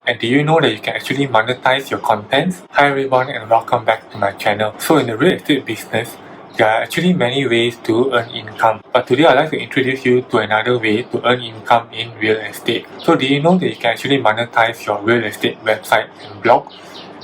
And do you know that you can actually monetize your contents? Hi everyone and welcome back to my channel. So in the real estate business, there are actually many ways to earn income. But today I'd like to introduce you to another way to earn income in real estate. So do you know that you can actually monetize your real estate website and blog?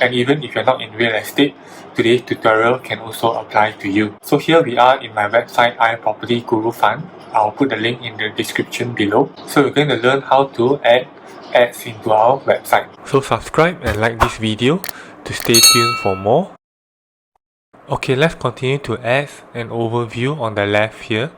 And even if you're not in real estate, today's tutorial can also apply to you. So here we are in my website, iProperty Guru Fund. I'll put the link in the description below. So we're going to learn how to add ads into our website. So subscribe and like this video to stay tuned for more. Okay, let's continue to ads and overview on the left here.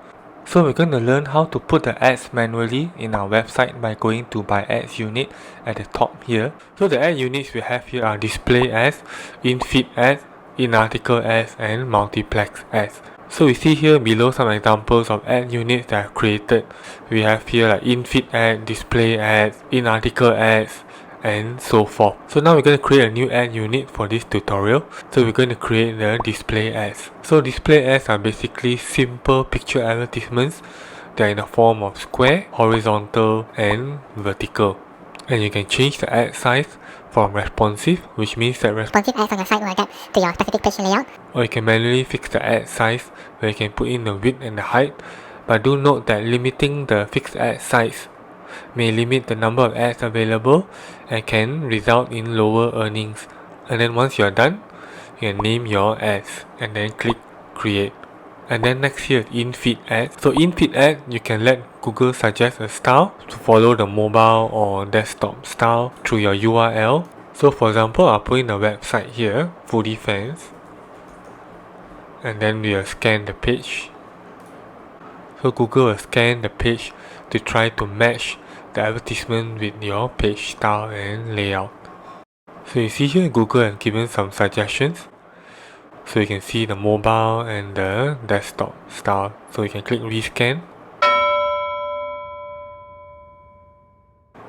So we're going to learn how to put the ads manually in our website by going to by ads unit at the top here. So the ad units we have here are display ads, in-feed ads, in-article ads and multiplex ads. So we see here below some examples of ad units that I've created. We have here like in-feed ad, display ads, in-article ads, and so forth. So now we're going to create a new ad unit for this tutorial. So we're going to create the display ads. So display ads are basically simple picture advertisements. They're in the form of square, horizontal, and vertical. And you can change the ad size from responsive, which means that responsive ads on your site will adapt to your specific page layout. Or you can manually fix the ad size where you can put in the width and the height. But do note that limiting the fixed ad size may limit the number of ads available and can result in lower earnings. And then once you're done, you can name your ads and then click create. And then next here is in-feed ads. So in-feed ad, you can let Google suggest a style to follow the mobile or desktop style through your URL. So for example, I'll put in a website here, Foodie Fans, and then we'll scan the page. So Google will scan the page to try to match the advertisement with your page style and layout. So you see here Google has given some suggestions. So you can see the mobile and the desktop style. So you can click rescan.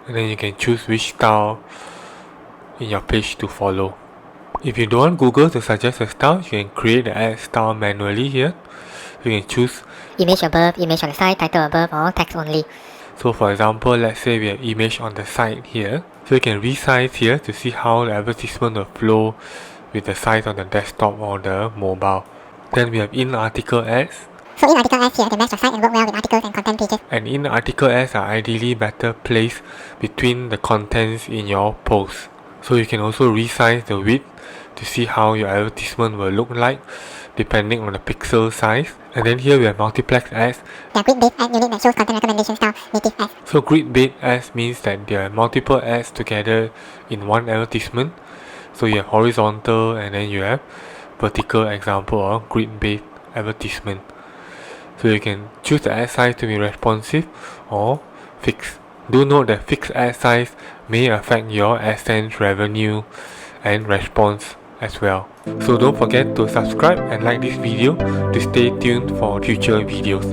And then you can choose which style in your page to follow. If you don't want Google to suggest a style, you can create the ad style manually here. You can choose image above, image on the side, title above, or text only. So for example, let's say we have image on the side here. So you can resize here to see how the advertisement will flow with the size on the desktop or the mobile. Then we have in-article ads. So in-article ads here can match your site and work well with articles and content pages. And in-article ads are ideally better placed between the contents in your post. So you can also resize the width to see how your advertisement will look like depending on the pixel size. And then here we have multiplex ads. They are grid-based ad unit that shows content recommendation style native ads. So grid-based ads means that there are multiple ads together in one advertisement. So you have horizontal and then you have vertical example of grid-based advertisement. So you can choose the ad size to be responsive or fixed. Do note that fixed ad size may affect your AdSense revenue and response as well. So don't forget to subscribe and like this video to stay tuned for future videos.